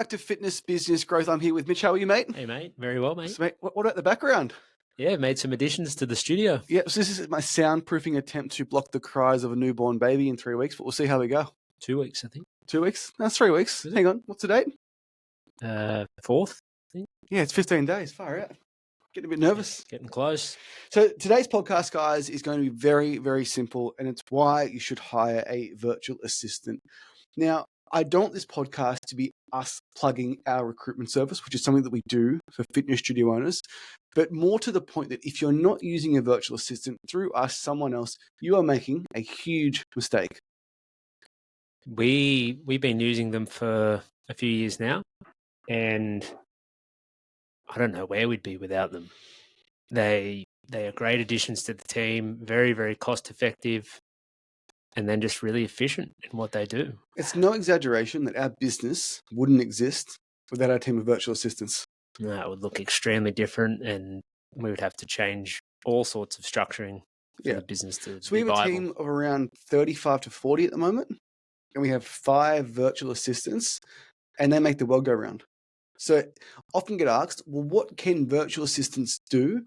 Back to fitness, business, growth. I'm here with Mitch. How are you, mate? Hey, mate. Very well, mate. So, mate, what about the background? Yeah, made some additions to the studio. Yeah, so this is my soundproofing attempt to block the cries of a newborn baby in 3 weeks, but we'll see how we go. 2 weeks, I think. 2 weeks? That's 3 weeks. Is it? Hang on. What's the date? 4th, I think. Yeah, it's 15 days. Far out. Getting a bit nervous. Getting close. So today's podcast, guys, is going to be very, very simple, and it's why you should hire a virtual assistant. Now, I don't want this podcast to be us plugging our recruitment service, which is something that we do for fitness studio owners, but more to the point that if you're not using a virtual assistant through us, someone else, you are making a huge mistake. We've been using them for a few years now, and I don't know where we'd be without them. They are great additions to the team, very, very cost effective, and then just really efficient in what they do. It's no exaggeration that our business wouldn't exist without our team of virtual assistants. It would look extremely different, and we would have to change all sorts of structuring for the business to So we be have a viable. team of around 35 to 40 at the moment, and we have 5 virtual assistants, and they make the world go round. So often get asked, well, what can virtual assistants do?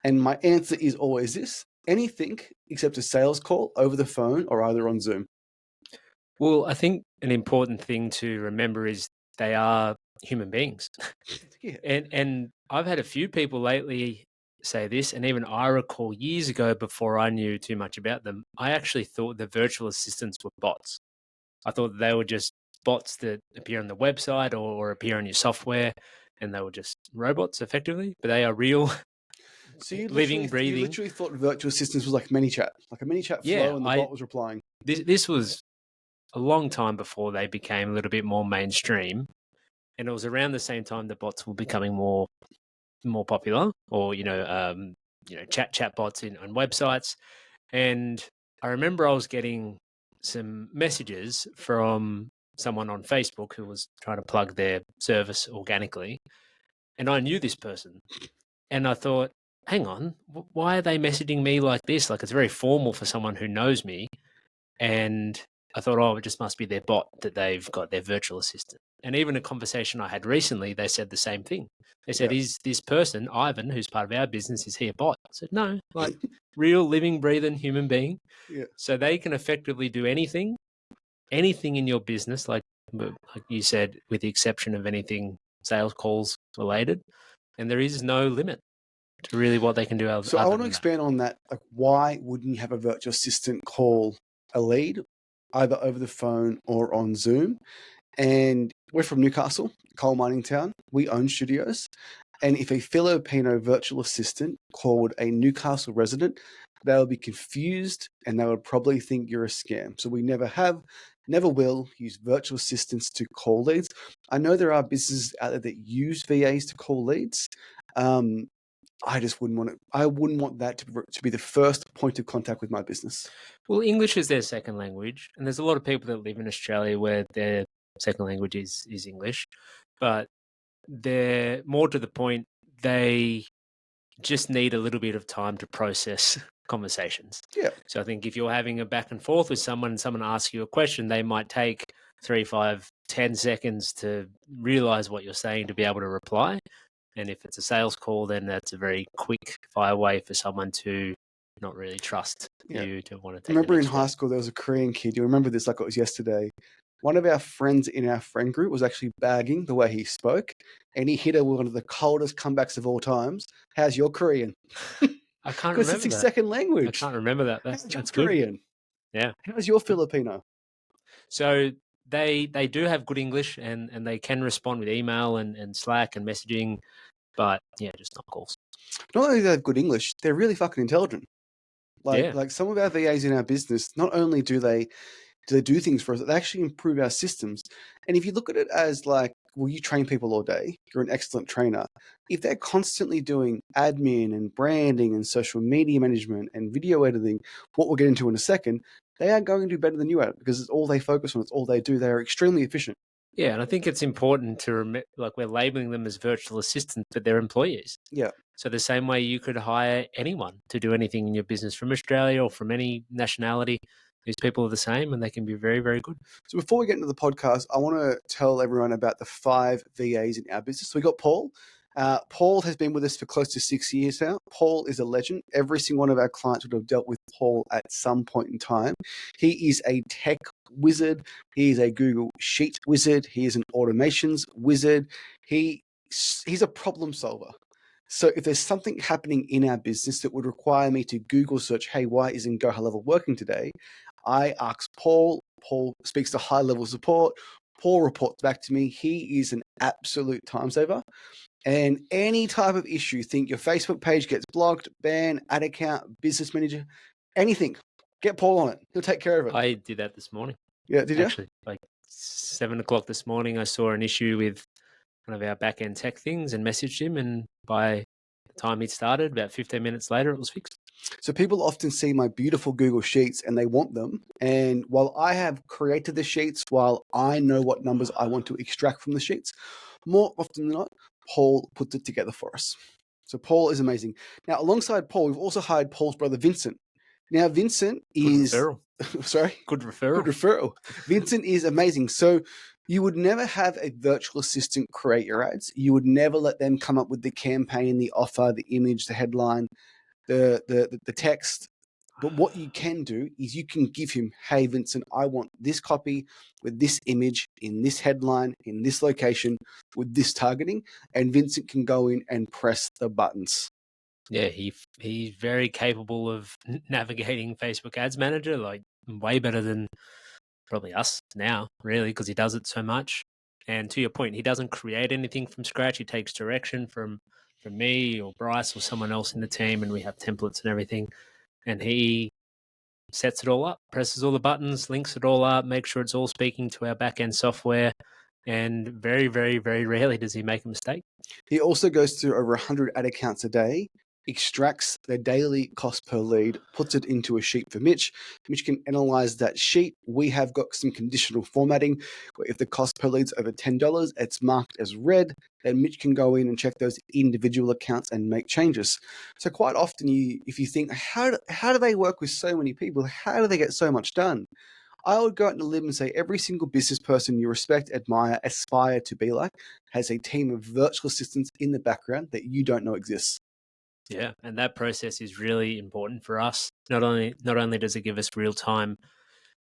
And my answer is always this: anything except a sales call over the phone or either on Zoom. Well, I think an important thing to remember is they are human beings. Yeah. And I've had a few people lately say this, and even I recall years ago, before I knew too much about them, I actually thought the virtual assistants were bots. I thought that they were just bots that appear on the website or appear on your software, and they were just robots effectively, but they are real. So you Living, breathing. literally thought virtual assistants was like ManyChat, like a ManyChat flow, and the bot was replying. This was a long time before they became a little bit more mainstream, and it was around the same time the bots were becoming more popular, or chat bots on websites. And I remember I was getting some messages from someone on Facebook who was trying to plug their service organically, and I knew this person, and I thought, hang on, why are they messaging me like this? Like, it's very formal for someone who knows me. And I thought, oh, it just must be their bot that they've got, their virtual assistant. And even a conversation I had recently, they said the same thing. They said, is this person, Ivan, who's part of our business, is he a bot? I said, no, like real living, breathing human being. Yeah. So they can effectively do anything in your business, like you said, with the exception of anything sales calls related. And there is no limit to really what they can do. So I want to expand on that. Like, why wouldn't you have a virtual assistant call a lead either over the phone or on Zoom? And we're from Newcastle, coal mining town. We own studios. And if a Filipino virtual assistant called a Newcastle resident, they would be confused and they would probably think you're a scam. So we never have, never will use virtual assistants to call leads. I know there are businesses out there that use VAs to call leads. I just wouldn't want it. I wouldn't want that to be the first point of contact with my business. Well, English is their second language, and there's a lot of people that live in Australia where their second language is English, but they're more to the point, they just need a little bit of time to process conversations. Yeah. So I think if you're having a back and forth with someone and someone asks you a question, they might take 3, 5, 10 seconds to realize what you're saying to be able to reply. And if it's a sales call, then that's a very quick fire way for someone to not really trust you to want to take. Remember in high school, there was a Korean kid. You remember this like it was yesterday. One of our friends in our friend group was actually bagging the way he spoke, and he hit her with one of the coldest comebacks of all times. How's your Korean? I can't remember because it's his second language. I can't remember that. That's Korean. Good. Yeah. How's your Filipino? So they do have good English, and they can respond with email and Slack and messaging, but yeah, just not calls. Not only do they have good English, they're really fucking intelligent. Like some of our VAs in our business, not only do they do things for us, they actually improve our systems. And if you look at it as like, well, you train people all day, you're an excellent trainer. If they're constantly doing admin and branding and social media management and video editing, what we'll get into in a second, they are going to do better than you at it because it's all they focus on. It's all they do. They are extremely efficient. Yeah, and I think it's important to remember, like, we're labeling them as virtual assistants, but they're employees. Yeah. So the same way you could hire anyone to do anything in your business from Australia or from any nationality, These people are the same, and they can be very, very good. So before we get into the podcast, I want to tell everyone about the 5 VAs in our business. So we got Paul. Paul has been with us for close to 6 years now. Paul is a legend. Every single one of our clients would have dealt with Paul at some point in time. He is a tech wizard. He is a Google Sheet wizard. He is an automations wizard. He's a problem solver. So if there's something happening in our business that would require me to Google search, hey, why isn't Go High Level working today? I ask Paul. Paul speaks to high level support. Paul reports back to me. He is an absolute time saver. And any type of issue, think your Facebook page gets blocked, banned, ad account, business manager, anything, get Paul on it. He'll take care of it. I did that this morning. Yeah, did you? Actually, like 7 o'clock this morning, I saw an issue with one of our back end tech things and messaged him. And by the time he started, about 15 minutes later, it was fixed. So people often see my beautiful Google Sheets and they want them. And while I have created the sheets, while I know what numbers I want to extract from the sheets, more often than not, Paul puts it together for us. So Paul is amazing. Now, alongside Paul, we've also hired Paul's brother, Vincent. Now, Vincent is... Good referral. Sorry? Good referral. Good referral. Vincent is amazing. So you would never have a virtual assistant create your ads. You would never let them come up with the campaign, the offer, the image, the headline, the text. But what you can do is you can give him, hey, Vincent, I want this copy with this image in this headline, in this location, with this targeting. And Vincent can go in and press the buttons. Yeah, he's very capable of navigating Facebook Ads Manager, like way better than probably us now, really, because he does it so much. And to your point, he doesn't create anything from scratch. He takes direction from me or Bryce or someone else in the team, and we have templates and everything. And he sets it all up, presses all the buttons, links it all up, makes sure it's all speaking to our back-end software. And very, very, very rarely does he make a mistake. He also goes through over 100 ad accounts a day, extracts their daily cost per lead, puts it into a sheet for Mitch. Mitch can analyze that sheet. We have got some conditional formatting where if the cost per lead's over $10, it's marked as red. Then Mitch can go in and check those individual accounts and make changes. So quite often, if you think, how do they work with so many people? How do they get so much done? I would go out and live and say every single business person you respect, admire, aspire to be like has a team of virtual assistants in the background that you don't know exists. Yeah, and that process is really important for us. Not only does it give us real time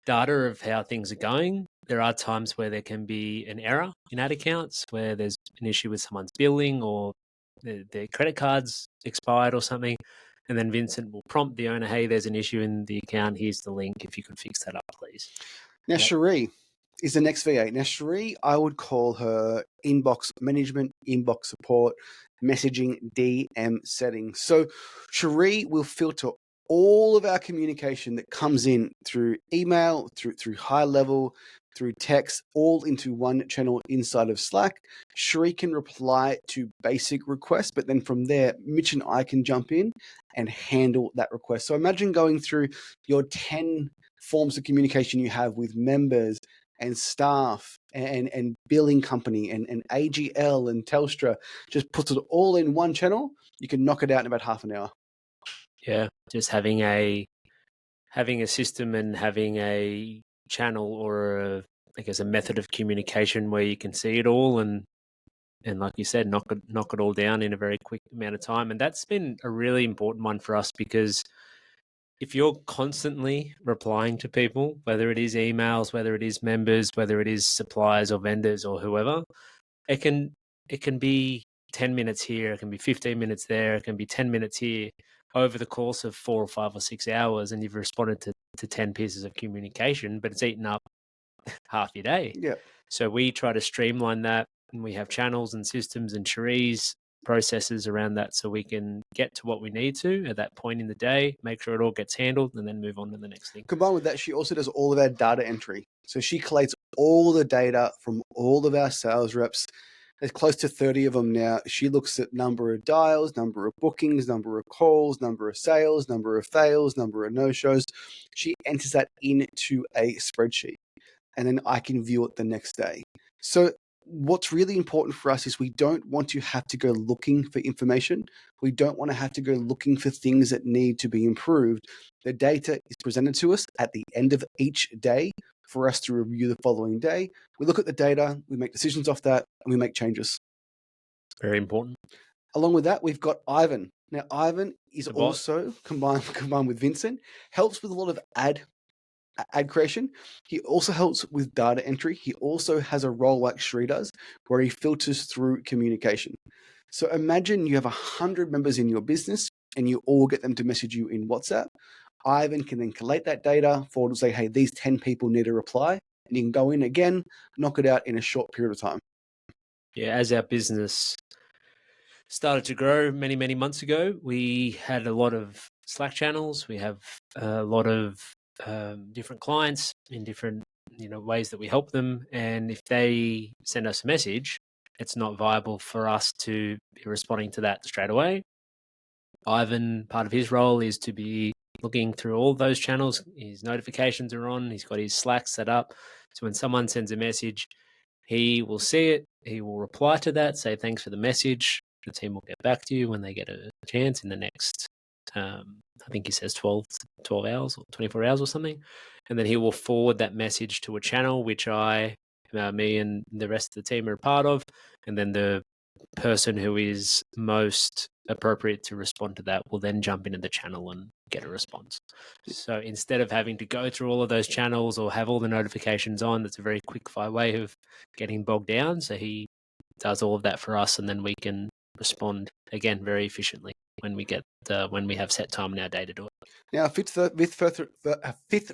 data of how things are going, there are times where there can be an error in ad accounts, where there's an issue with someone's billing or their credit cards expired or something. And then Vincent will prompt the owner, hey, there's an issue in the account. Here's the link. If you could fix that up, please. Now, Cherie is the next VA. Now, Cherie, I would call her inbox management, inbox support, messaging, DM settings. So Cherie will filter all of our communication that comes in through email, through high level, through text, all into one channel inside of Slack. Cherie can reply to basic requests, but then from there, Mitch and I can jump in and handle that request. So imagine going through your 10 forms of communication you have with members and staff and billing company and AGL and Telstra, just puts it all in one channel. You can knock it out in about half an hour. Yeah, just having a system and having a channel or a method of communication where you can see it all and like you said, knock it all down in a very quick amount of time. And that's been a really important one for us, because if you're constantly replying to people, whether it is emails, whether it is members, whether it is suppliers or vendors or whoever, it can be 10 minutes here, it can be 15 minutes there, it can be 10 minutes here over the course of 4 or 5 or 6 hours, and you've responded to 10 pieces of communication, but it's eaten up half your day. Yeah. So we try to streamline that, and we have channels and systems and Cherie's processes around that, so we can get to what we need to at that point in the day, make sure it all gets handled, and then move on to the next thing. Combined with that, she also does all of our data entry. So she collates all the data from all of our sales reps. There's close to 30 of them now. She looks at number of dials, number of bookings, number of calls, number of sales, number of fails, number of no-shows. She enters that into a spreadsheet, and then I can view it the next day. So what's really important for us is we don't want to have to go looking for information. We don't want to have to go looking for things that need to be improved. The data is presented to us at the end of each day for us to review the following day. We look at the data, we make decisions off that, and we make changes. Very important. Along with that, we've got Ivan. Now, Ivan is The bot. also combined with Vincent, helps with a lot of ad creation. He also helps with data entry. He also has a role like Sri does, where he filters through communication. So imagine you have 100 members in your business and you all get them to message you in WhatsApp. Ivan can then collate that data forward and say, hey, these 10 people need a reply. And you can go in again, knock it out in a short period of time. Yeah, as our business started to grow many, many months ago, we had a lot of Slack channels. We have a lot of different clients in different ways that we help them. And if they send us a message, it's not viable for us to be responding to that straight away. Ivan, part of his role is to be looking through all those channels. His notifications are on. He's got his Slack set up. So when someone sends a message, he will see it. He will reply to that, say thanks for the message. The team will get back to you when they get a chance in the next, I think he says 12 hours or 24 hours or something. And then he will forward that message to a channel, which me and the rest of the team are a part of. And then the person who is most appropriate to respond to that will then jump into the channel and get a response. So instead of having to go through all of those channels or have all the notifications on, that's a very quick fire way of getting bogged down. So he does all of that for us, and then we can respond again very efficiently when we have set time in our day to do it. Now, fifth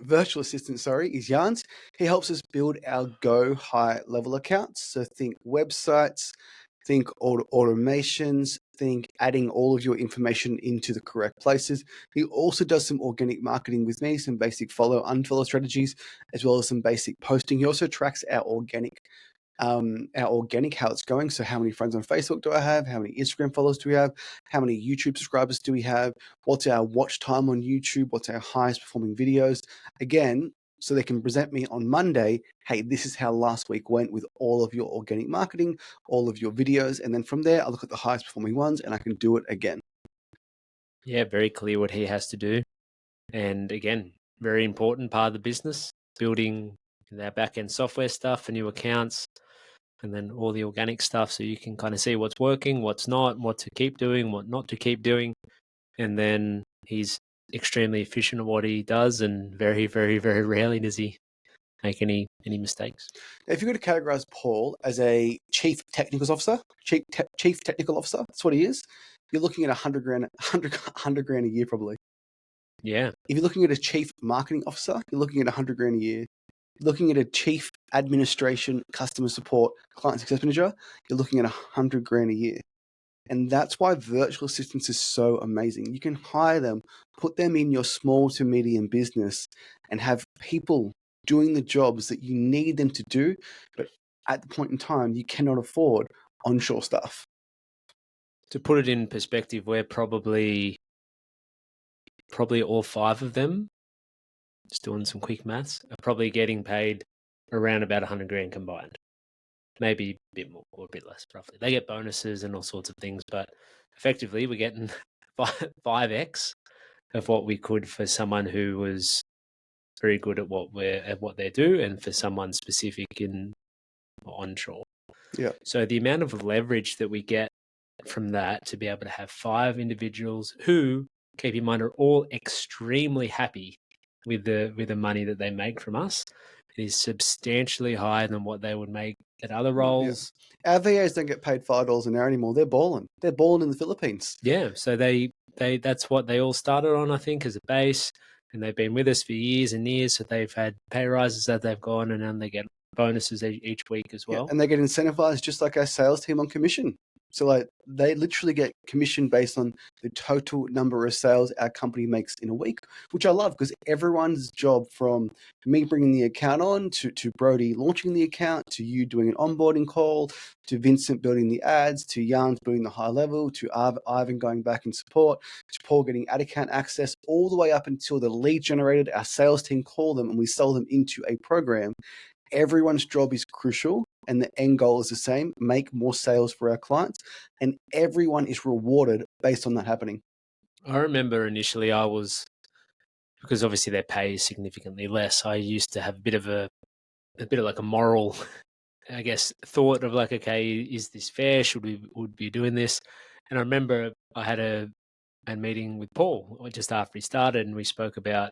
virtual assistant, is Jans. He helps us build our Go high level accounts. So think websites, think automations, think adding all of your information into the correct places. He also does some organic marketing with me, some basic follow, unfollow strategies, as well as some basic posting. He also tracks our organic, how it's going. So how many friends on Facebook do I have? How many Instagram followers do we have? How many YouTube subscribers do we have? What's our watch time on YouTube? What's our highest performing videos? Again, so they can present me on Monday, hey, this is how last week went with all of your organic marketing, all of your videos. And then from there, I look at the highest performing ones and I can do it again. Yeah, very clear what he has to do. And again, very important part of the business, building our back-end software stuff for new accounts, and then all the organic stuff so you can kind of see what's working, what's not, what to keep doing, what not to keep doing. And then he's extremely efficient at what he does, and very, very, very rarely does he make any mistakes. Now, if you're going to categorize Paul as a chief technical officer, that's what he is. You're looking at 100 grand a year probably. Yeah. If you're looking at a chief marketing officer, you're looking at 100 grand a year. You're looking at a chief administration, customer support, client success manager, you're looking at 100 grand a year. And that's why virtual assistants is so amazing. You can hire them, put them in your small to medium business, and have people doing the jobs that you need them to do, but at the point in time, you cannot afford onshore stuff. To put it in perspective, we're probably all five of them, just doing some quick maths, are probably getting paid around about 100 grand combined. Maybe a bit more or a bit less, roughly. They get bonuses and all sorts of things, but effectively we're getting 5x of what we could for someone who was very good at what they do, and for someone specific in onshore. Yeah. So the amount of leverage that we get from that to be able to have 5 individuals who, keep in mind, are all extremely happy with the money that they make from us, is substantially higher than what they would make at other roles. Yeah. Our VAs don't get paid $5 an hour anymore. They're balling. They're balling in the Philippines. Yeah. So they that's what they all started on, I think, as a base, and they've been with us for years and years. So they've had pay rises that they've gone, and then they get bonuses each week as well. Yeah, and they get incentivized just like our sales team on commission. So like they literally get commission based on the total number of sales our company makes in a week, which I love because everyone's job, from me bringing the account on to Brody launching the account, to you doing an onboarding call, to Vincent building the ads, to Jans building the high level, to Ivan going back in support, to Paul getting ad account access, all the way up until the lead generated, our sales team call them and we sell them into a program. Everyone's job is crucial, and the end goal is the same: make more sales for our clients, and everyone is rewarded based on that happening. I remember initially because obviously their pay is significantly less. I used to have a bit of like a moral, I guess, thought of like, okay, is this fair? Would be doing this? And I remember I had a meeting with Paul just after he started, and we spoke about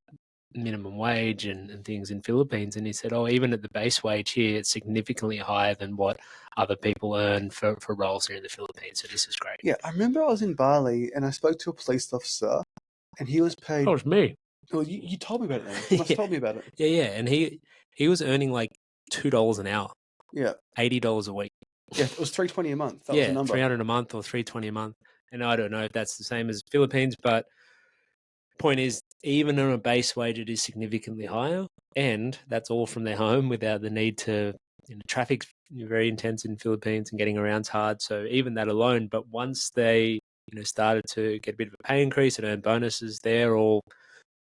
minimum wage and things in Philippines, and he said, oh, even at the base wage here, it's significantly higher than what other people earn for roles here in the Philippines. So this is great. Yeah, I remember I was in Bali and I spoke to a police officer, and he was paid. Oh, it's me. Well, you told me about it then. You must have told me about it. Yeah, and he was earning like $2 an hour. Yeah, $80 a week. yeah, it was $320 a month. That was the number. $300 a month or $320 a month. And I don't know if that's the same as Philippines, but point is, even on a base wage, it is significantly higher, and that's all from their home without the need to. Traffic's very intense in Philippines, and getting around's hard. So even that alone. But once they, started to get a bit of a pay increase and earn bonuses, they're all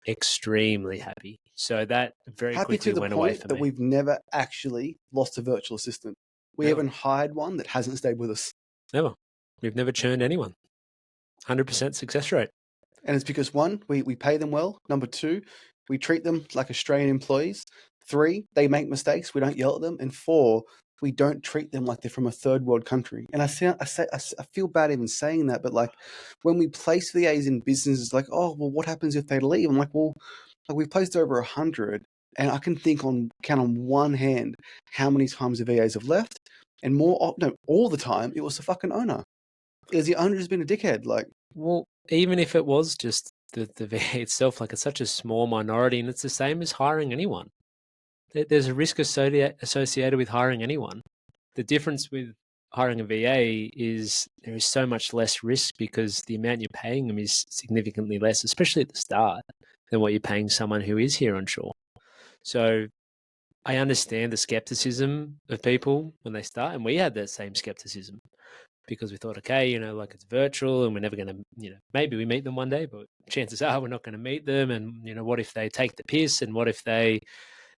extremely happy. So that very Happy quickly to the went away point for that me. we've never actually lost a virtual assistant. We Never. haven't hired one that hasn't stayed with us. Never. We've never churned anyone. 100% success rate. And it's because, one, we pay them well. Number two, we treat them like Australian employees. Three, they make mistakes. We don't yell at them. And four, we don't treat them like they're from a third world country. And I feel bad even saying that, but like when we place VAs in businesses, like, oh, well, what happens if they leave? I'm like, well, like we've placed over 100, and I can count on one hand how many times the VAs have left, and all the time it was the fucking owner. It was the owner who's been a dickhead. Like, well, even if it was just the VA itself, like it's such a small minority, and it's the same as hiring anyone. There's a risk associated with hiring anyone. The difference with hiring a VA is there is so much less risk because the amount you're paying them is significantly less, especially at the start, than what you're paying someone who is here on shore. So I understand the skepticism of people when they start, and we had that same skepticism because we thought, okay, like it's virtual and we're never going to, maybe we meet them one day, but chances are we're not going to meet them. And, what if they take the piss, and what if they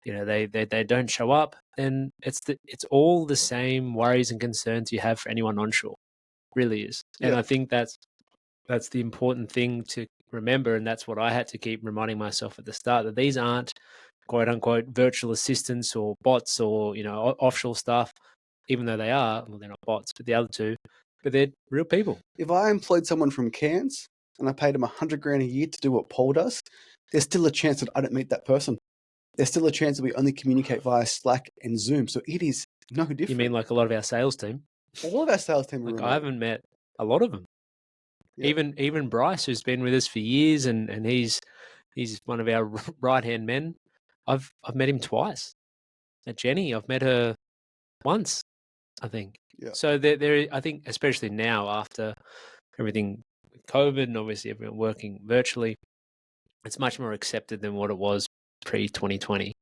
they don't show up? Then it's all the same worries and concerns you have for anyone onshore. Really is. And yeah. I think that's the important thing to remember. And that's what I had to keep reminding myself at the start, that these aren't quote unquote virtual assistants or bots or, offshore stuff, even though they are, well, they're not bots, but the other two, but they're real people. If I employed someone from Cairns and I paid him $100,000 a year to do what Paul does, there's still a chance that I don't meet that person. There's still a chance that we only communicate via Slack and Zoom. So it is no different. You mean like a lot of our sales team? All of our sales team are like remote. I haven't met a lot of them. Yeah. Even Bryce, who's been with us for years, and he's one of our right hand men. I've met him twice. At Jenny, I've met her once, I think. Yeah. So there, I think, especially now after everything with COVID and obviously everyone working virtually, it's much more accepted than what it was pre-2020.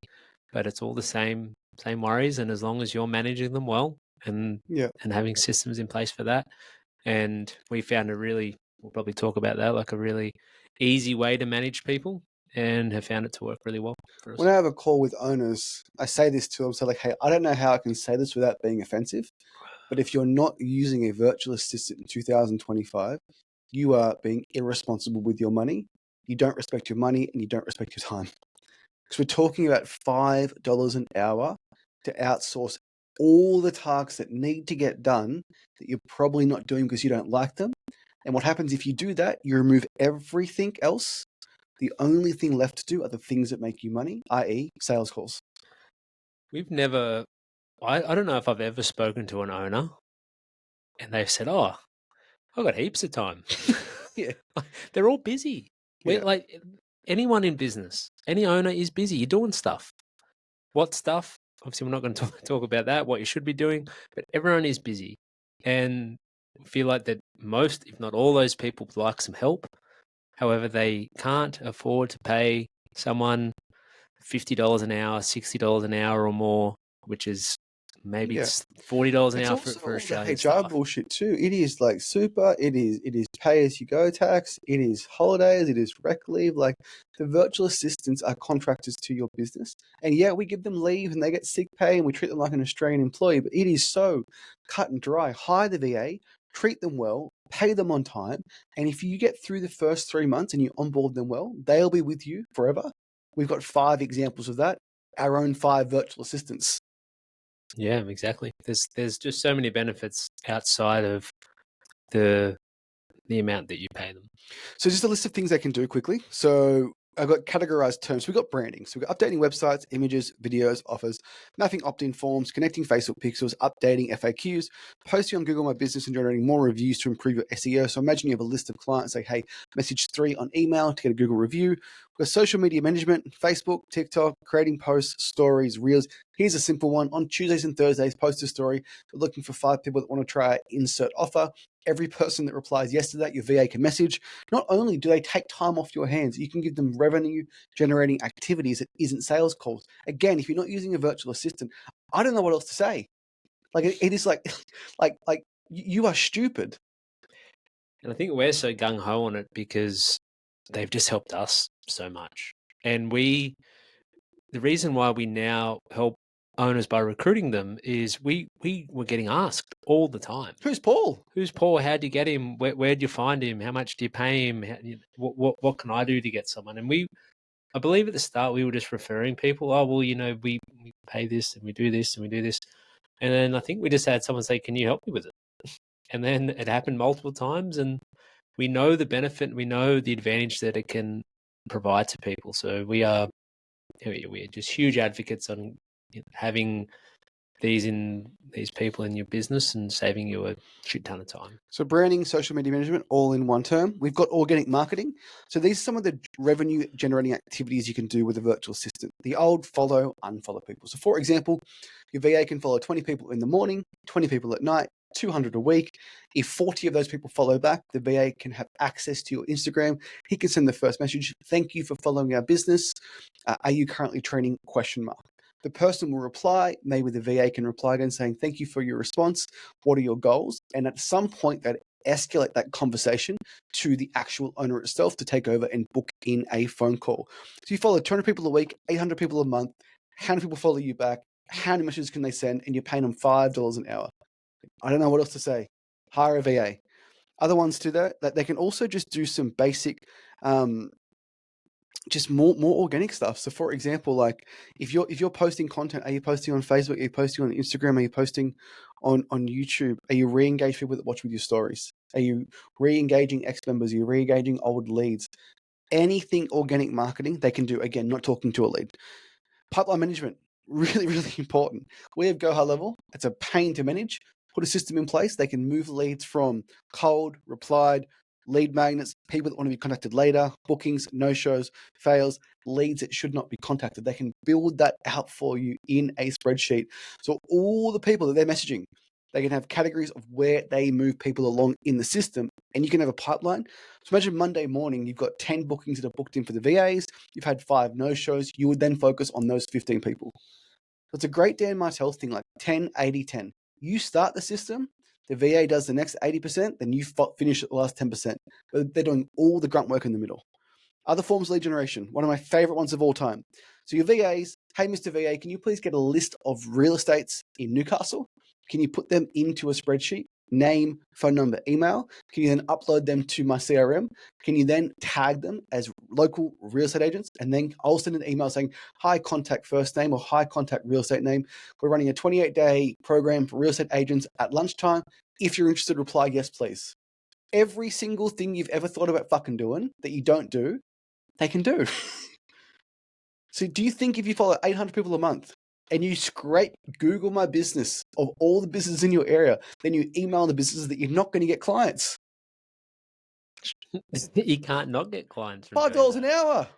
But it's all the same worries, and as long as you're managing them well and having systems in place for that, and we found we'll probably talk about that, like a really easy way to manage people, and have found it to work really well for us. When I have a call with owners, I say this to them. So like, hey, I don't know how I can say this without being offensive, but if you're not using a virtual assistant in 2025, you are being irresponsible with your money. You don't respect your money and you don't respect your time. Because we're talking about $5 an hour to outsource all the tasks that need to get done that you're probably not doing because you don't like them. And what happens if you do that? You remove everything else. The only thing left to do are the things that make you money, i.e. sales calls. We've never, I don't know if I've ever spoken to an owner and they've said, oh, I've got heaps of time. Yeah. They're all busy. Yeah. Like anyone in business, any owner is busy. You're doing stuff. What stuff? Obviously, we're not going to talk about that, what you should be doing, but everyone is busy. And I feel like that most, if not all those people would like some help. However, they can't afford to pay someone $50 an hour, $60 an hour or more, which is Maybe Yeah. it's $40 an It's hour also for all the Australian HR staff. bullshit too. It is like super. It is pay as you go tax. It is holidays. It is rec leave. Like the virtual assistants are contractors to your business, and yeah, we give them leave and they get sick pay, and we treat them like an Australian employee. But it is so cut and dry. Hire the VA, treat them well, pay them on time, and if you get through the first 3 months and you onboard them well, they'll be with you forever. We've got 5 examples of that. Our own 5 virtual assistants. Yeah, exactly. There's just so many benefits outside of the amount that you pay them. So just a list of things they can do quickly. So I've got categorized terms. We've got branding. So we've got updating websites, images, videos, offers, mapping opt-in forms, connecting Facebook pixels, updating FAQs, posting on Google My Business and generating more reviews to improve your SEO. So imagine you have a list of clients, say, hey, message 3 on email to get a Google review. We've got social media management, Facebook, TikTok, creating posts, stories, reels. Here's a simple one. On Tuesdays and Thursdays, post a story. We're looking for 5 people that want to try insert offer. Every person that replies yes to that, your VA can message. Not only do they take time off your hands, you can give them revenue generating activities that isn't sales calls. Again, if you're not using a virtual assistant, I don't know what else to say. Like it is like, like you are stupid. And I think we're so gung ho on it because they've just helped us so much. And the reason why we now help owners by recruiting them is we were getting asked all the time. Who's Paul? Who's Paul? How'd you get him? Where'd you find him? How much do you pay him? What can I do to get someone? And I believe at the start we were just referring people. Oh, well, we pay this and we do this and we do this. And then I think we just had someone say, can you help me with it? And then it happened multiple times, and we know the benefit, we know the advantage that it can provide to people. So we're just huge advocates on having these people in your business and saving you a shit ton of time. So branding, social media management, all in one term. We've got organic marketing. So these are some of the revenue generating activities you can do with a virtual assistant. The old follow, unfollow people. So for example, your VA can follow 20 people in the morning, 20 people at night, 200 a week. If 40 of those people follow back, the VA can have access to your Instagram. He can send the first message. Thank you for following our business. Are you currently training? ? The person will reply. Maybe the VA can reply again saying, thank you for your response. What are your goals? And at some point, that escalate that conversation to the actual owner itself to take over and book in a phone call. So you follow 200 people a week, 800 people a month. How many people follow you back? How many messages can they send? And you're paying them $5 an hour. I don't know what else to say. Hire a VA. Other ones to that they can also just do some basic just more organic stuff. So for example, like if you're posting content, are you posting on Facebook? Are you posting on Instagram? Are you posting on YouTube? Are you re-engaging people that watch with your stories? Are you re-engaging ex-members? Are you re-engaging old leads? Anything organic marketing they can do. Again, not talking to a lead. Pipeline management, really, really important. We have Go High Level. It's a pain to manage. Put a system in place. They can move leads from cold, replied, lead magnets, people that want to be contacted later, bookings, no-shows, fails, leads that should not be contacted. They can build that out for you in a spreadsheet. So all the people that they're messaging, they can have categories of where they move people along in the system, and you can have a pipeline. So imagine Monday morning, you've got 10 bookings that are booked in for the VAs. You've had 5 no-shows. You would then focus on those 15 people. So it's a great Dan Martell thing, like 10, 80, 10. You start the system, the VA does the next 80%, then you finish at the last 10%. But they're doing all the grunt work in the middle. Other forms of lead generation, one of my favorite ones of all time. So your VAs, hey, Mr. VA, can you please get a list of real estates in Newcastle? Can you put them into a spreadsheet? Name, phone number, email. Can you then upload them to my CRM? Can you then tag them as local real estate agents? And then I'll send an email saying, hi, contact first name or hi, contact real estate name. We're running a 28-day program for real estate agents at lunchtime. If you're interested, reply yes, please. Every single thing you've ever thought about fucking doing that you don't do, they can do. So do you think if you follow 800 people a month and you scrape Google My Business of all the businesses in your area, then you email the businesses that you're not going to get clients? You can't not get clients from $5 an hour.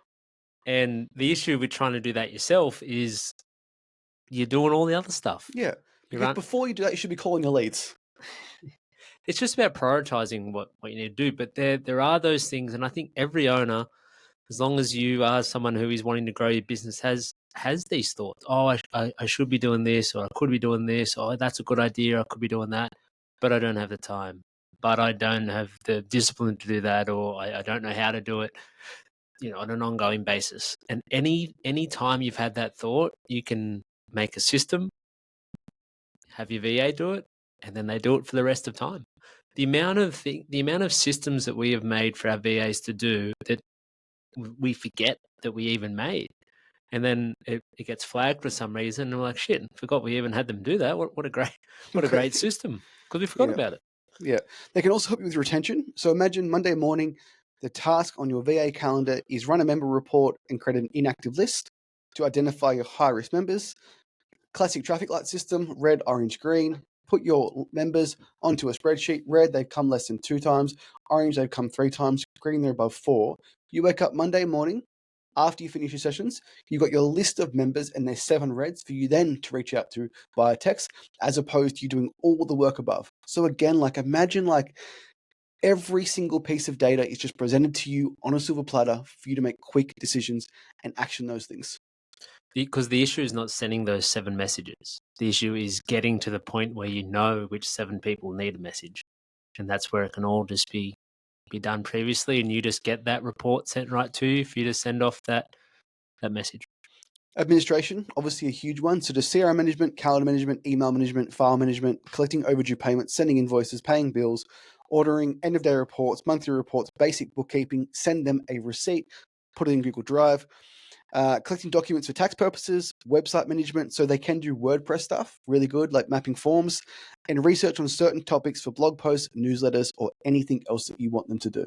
And the issue with trying to do that yourself is you're doing all the other stuff. Yeah, because before you do that, you should be calling your leads. It's just about prioritizing what you need to do. But there are those things, and I think every owner, as long as you are someone who is wanting to grow your business, has has these thoughts. Oh, I should be doing this, or I could be doing this. Oh, that's a good idea. I could be doing that, but I don't have the time. But I don't have the discipline to do that, or I don't know how to do it, on an ongoing basis. And any time you've had that thought, you can make a system, have your VA do it, and then they do it for the rest of time. The amount of systems that we have made for our VAs to do that we forget that we even made. And then it gets flagged for some reason, and we're like, shit, forgot we even had them do that. What a great system, because we forgot Yeah. about it. Yeah. They can also help you with retention. So imagine Monday morning, the task on your VA calendar is run a member report and create an inactive list to identify your high risk members. Classic traffic light system, red, orange, green. Put your members onto a spreadsheet. Red, they've come less than 2 times. Orange, they've come 3 times. Green, they're above 4. You wake up Monday morning, after you finish your sessions, you've got your list of members and there's 7 reds for you then to reach out to via text, as opposed to you doing all the work above. So again, imagine every single piece of data is just presented to you on a silver platter for you to make quick decisions and action those things. Because the issue is not sending those 7 messages. The issue is getting to the point where you know which 7 people need a message. And that's where it can all just be done previously, and you just get that report sent right to you for you to send off that message. Administration, obviously a huge one. So just CRM management, calendar management, email management, file management, collecting overdue payments, sending invoices, paying bills, ordering end of day reports, monthly reports, basic bookkeeping, send them a receipt, put it in Google Drive, collecting documents for tax purposes, website management, so they can do WordPress stuff, really good, like mapping forms, and research on certain topics for blog posts, newsletters, or anything else that you want them to do.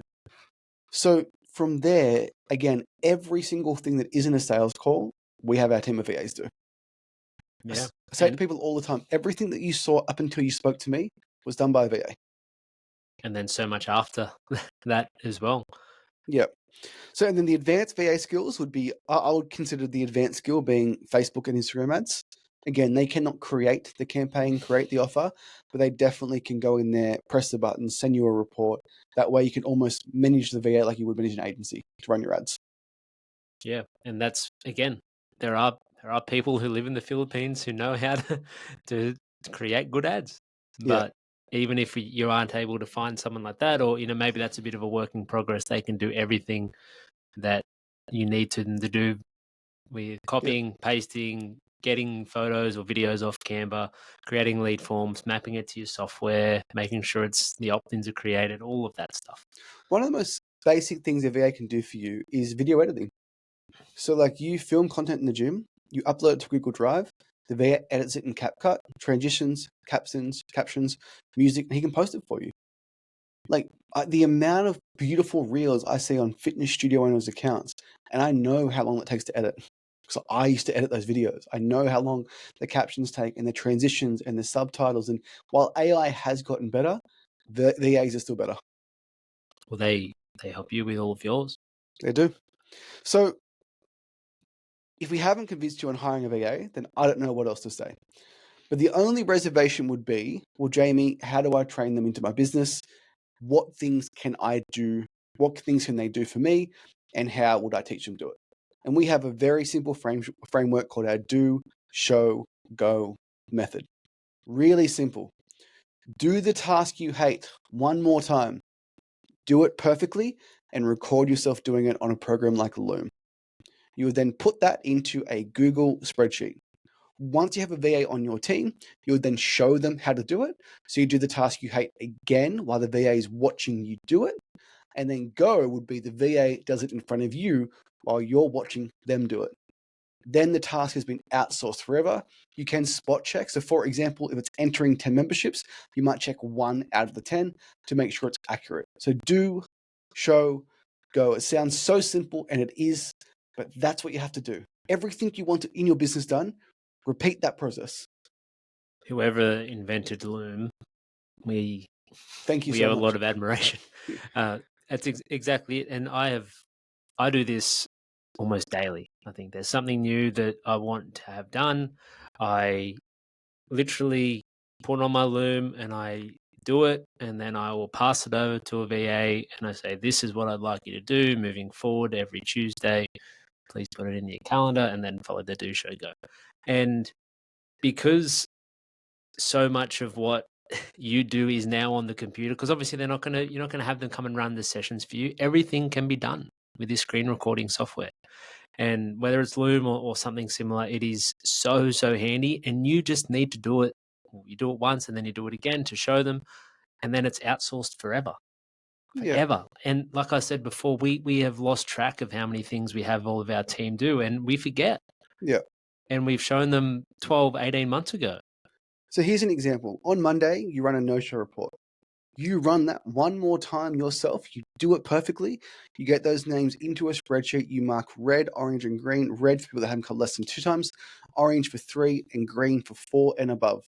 So from there, again, every single thing that isn't a sales call, we have our team of VAs do. Yeah. I say to people all the time, everything that you saw up until you spoke to me was done by a VA. And then so much after that as well. Yeah. So, and then the advanced VA skills would be, I would consider the advanced skill being Facebook and Instagram ads. Again, they cannot create the campaign, create the offer, but they definitely can go in there, press the button, send you a report. That way you can almost manage the VA like you would manage an agency to run your ads. Yeah. And that's, again, there are people who live in the Philippines who know how to create good ads. Yeah. But even if you aren't able to find someone like that, or, maybe that's a bit of a work in progress, they can do everything that you need to do with copying, pasting, getting photos or videos off Canva, creating lead forms, mapping it to your software, making sure the opt-ins are created, all of that stuff. One of the most basic things a VA can do for you is video editing. So you film content in the gym, you upload it to Google Drive, the VA edits it in CapCut, transitions, captions, music, and he can post it for you. The amount of beautiful reels I see on fitness studio owners' accounts, and I know how long it takes to edit. So I used to edit those videos. I know how long the captions take and the transitions and the subtitles. And while AI has gotten better, the VAs are still better. Well, they help you with all of yours. They do. So if we haven't convinced you on hiring a VA, then I don't know what else to say. But the only reservation would be, well, Jayme, how do I train them into my business? What things can I do? What things can they do for me? And how would I teach them to do it? And we have a very simple framework called our do, show, go method. Really simple. Do the task you hate one more time. Do it perfectly and record yourself doing it on a program like Loom. You would then put that into a Google spreadsheet. Once you have a VA on your team, you would then show them how to do it. So you do the task you hate again while the VA is watching you do it. And then go would be the VA does it in front of you while you're watching them do it. Then the task has been outsourced forever. You can spot check. So for example, if it's entering 10 memberships, you might check 1 out of the 10 to make sure it's accurate. So do, show, go. It sounds so simple, and it is, but that's what you have to do. Everything you want in your business done, repeat that process. Whoever invented Loom, we Thank you we so have much. a lot of admiration. That's exactly it. And I do this almost daily. I think there's something new that I want to have done. I literally put on my Loom and I do it, and then I will pass it over to a VA and I say, this is what I'd like you to do moving forward every Tuesday. please put it in your calendar, and then follow the do, show, go. And because so much of what you do is now on the computer, because obviously you're not gonna have them come and run the sessions for you. Everything can be done with this screen recording software. And whether it's Loom or something similar, it is so handy, and you just need to do it. You do it once and then you do it again to show them, and then it's outsourced forever. Yeah. And like I said before, we have lost track of how many things we have all of our team do, and we forget. Yeah. And we've shown them 12, 18 months ago. So here's an example. On Monday, you run a no-show report. You run that one more time yourself. You do it perfectly. You get those names into a spreadsheet. You mark red, orange, and green. Red for people that haven't come less than 2 times, orange for 3, and green for 4 and above.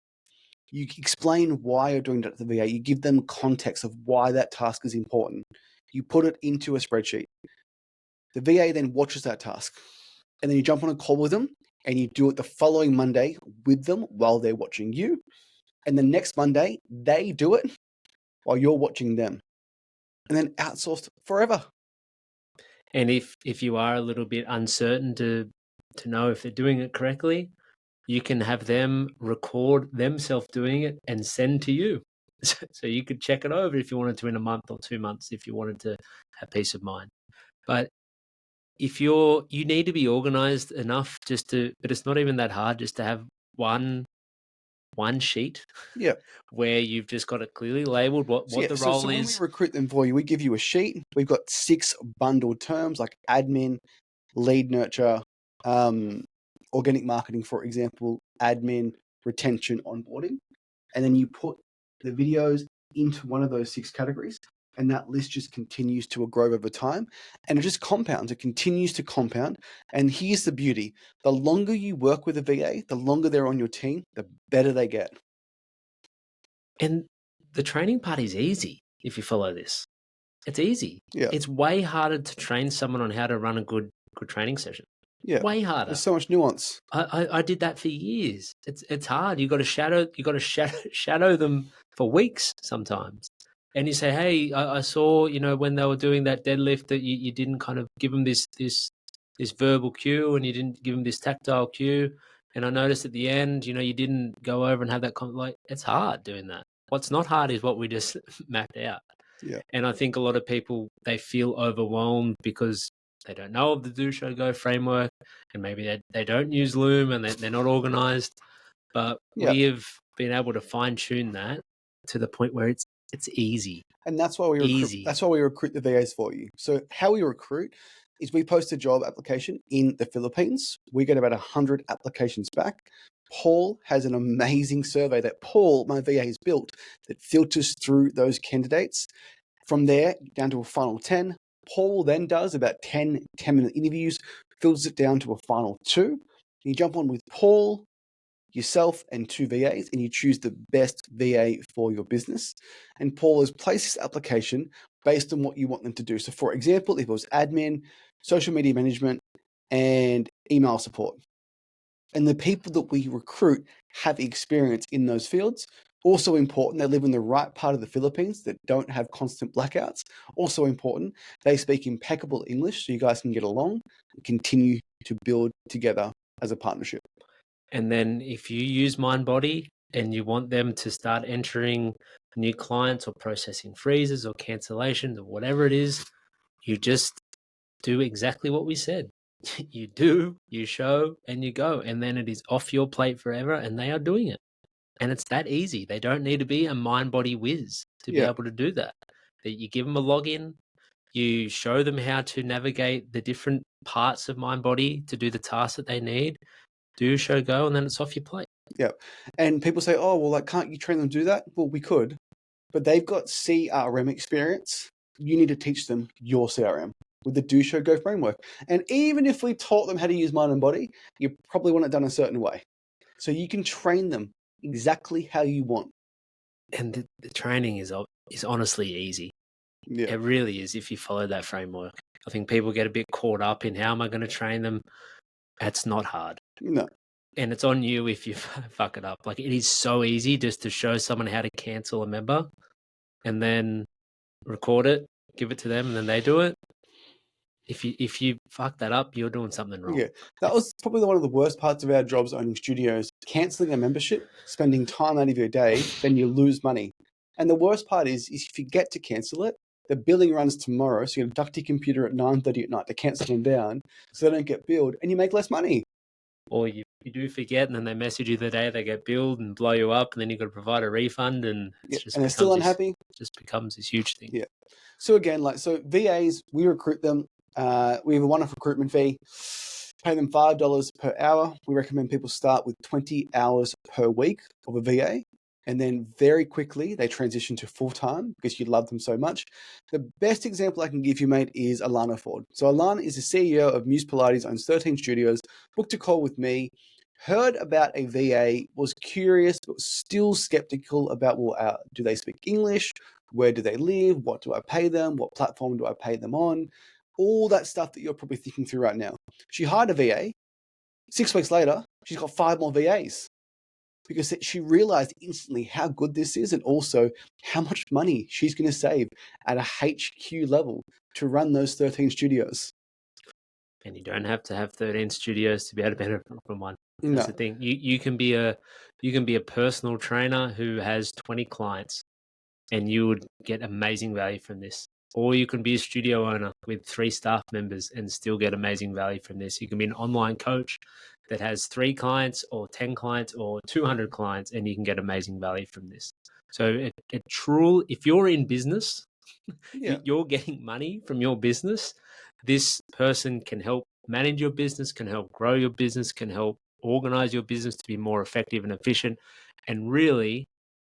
You explain why you're doing that to the VA. You give them context of why that task is important. You put it into a spreadsheet. The VA then watches that task. And then you jump on a call with them and you do it the following Monday with them while they're watching you. And the next Monday, they do it while you're watching them. And then outsourced forever. And if you are a little bit uncertain to know if they're doing it correctly, you can have them record themselves doing it and send to you. So you could check it over if you wanted to in a month or 2 months, if you wanted to have peace of mind. But if you need to be organized enough but it's not even that hard, just to have one sheet Yeah. where you've just got it clearly labeled what the role so when is. we recruit them for you, we give you a sheet. We've got 6 bundled terms like admin, lead nurture, organic marketing, for example, admin, retention, onboarding. And then you put the videos into one of those 6 categories. And that list just continues to grow over time. And it just compounds. It continues to compound. And here's the beauty. The longer you work with a VA, the longer they're on your team, the better they get. And the training part is easy if you follow this. It's easy. Yeah. It's way harder to train someone on how to run a good training session. Yeah. Way harder. There's so much nuance. I did that for years. It's hard. You got to shadow them for weeks sometimes. And you say, hey, I saw, when they were doing that deadlift that you didn't kind of give them this verbal cue, and you didn't give them this tactile cue. And I noticed at the end, you didn't go over and have that it's hard doing that. What's not hard is what we just mapped out. Yeah. And I think a lot of people, they feel overwhelmed because they don't know of the do, show, go framework, and maybe they don't use Loom and they're not organized. But we have been able to fine tune that to the point where it's easy. And that's why we recruit. That's why we recruit the VAs for you. So how we recruit is we post a job application in the Philippines. We get about 100 applications back. Paul has an amazing survey that Paul, my VA, has built that filters through those candidates. From there, down to a final 10. Paul then does about 10-minute interviews, filters it down to a final 2. You jump on with Paul, yourself, and 2 VAs, and you choose the best VA for your business. And Paul has placed this application based on what you want them to do. So for example, if it was admin, social media management, and email support. And the people that we recruit have experience in those fields. Also important, they live in the right part of the Philippines that don't have constant blackouts. Also important, they speak impeccable English so you guys can get along and continue to build together as a partnership. And then if you use MindBody and you want them to start entering new clients or processing freezes or cancellations or whatever it is, you just do exactly what we said. You do, you show, and you go. And then it is off your plate forever, and they are doing it. And it's that easy. They don't need to be a MindBody whiz to be able to do that. You give them a login, you show them how to navigate the different parts of MindBody to do the tasks that they need. Do, show, go, and then it's off your plate. Yeah. And people say, oh, well, can't you train them to do that? Well, we could, but they've got CRM experience. You need to teach them your CRM with the do, show, go framework. And even if we taught them how to use Mind and Body, you probably want it done a certain way. So you can train them exactly how you want. And the training is honestly easy. Yeah. It really is if you follow that framework. I think people get a bit caught up in how am I going to train them? That's not hard. No. And it's on you if you fuck it up. Like, it is so easy just to show someone how to cancel a member and then record it, give it to them, and then they do it. if you fuck that up, you're doing something wrong. Yeah, that was probably one of the worst parts of our jobs owning studios, cancelling a membership, spending time out of your day, then you lose money. And the worst part is if you get to cancel it, the billing runs tomorrow, so you got to duck to your computer at 9:30 at night to cancel them down so they don't get billed, and you make less money. Or you do forget, and then they message you the day they get billed and blow you up, and then you've got to provide a refund, and Yeah, and they're still unhappy. It just becomes this huge thing. Yeah. So again, VAs, we recruit them. We have a one-off recruitment fee. Pay them $5 per hour. We recommend people start with 20 hours per week of a VA, and then very quickly they transition to full-time because you love them so much. The best example I can give you, mate, is Alana Ford. So Alana is the CEO of Muse Pilates, owns 13 studios, booked a call with me, heard about a VA, was curious, but still skeptical about, do they speak English? Where do they live? What do I pay them? What platform do I pay them on? All that stuff that you're probably thinking through right now. She hired a VA. 6 weeks later, she's got 5 more VAs because she realized instantly how good this is and also how much money she's going to save at a HQ level to run those 13 studios. And you don't have to have 13 studios to be able to benefit from one. No. That's the thing. You can be a personal trainer who has 20 clients, and you would get amazing value from this. Or you can be a studio owner with 3 staff members and still get amazing value from this. You can be an online coach that has 3 clients or 10 clients or 200 clients, and you can get amazing value from this. So if you're in business, you're getting money from your business, this person can help manage your business, can help grow your business, can help organize your business to be more effective and efficient, and really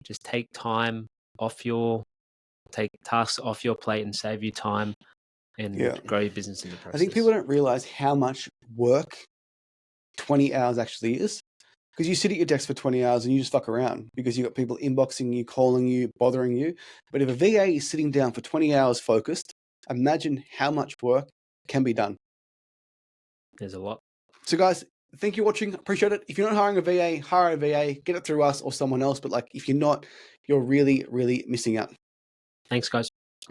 just take tasks off your plate and save you time and grow your business in the process. I think people don't realize how much work 20 hours actually is, because you sit at your desk for 20 hours and you just fuck around because you've got people inboxing you, calling you, bothering you. But if a VA is sitting down for 20 hours focused, imagine how much work can be done. There's a lot. So guys, thank you for watching. Appreciate it. If you're not hiring a VA, hire a VA, get it through us or someone else. But if you're not, you're really, really missing out. Thanks, guys.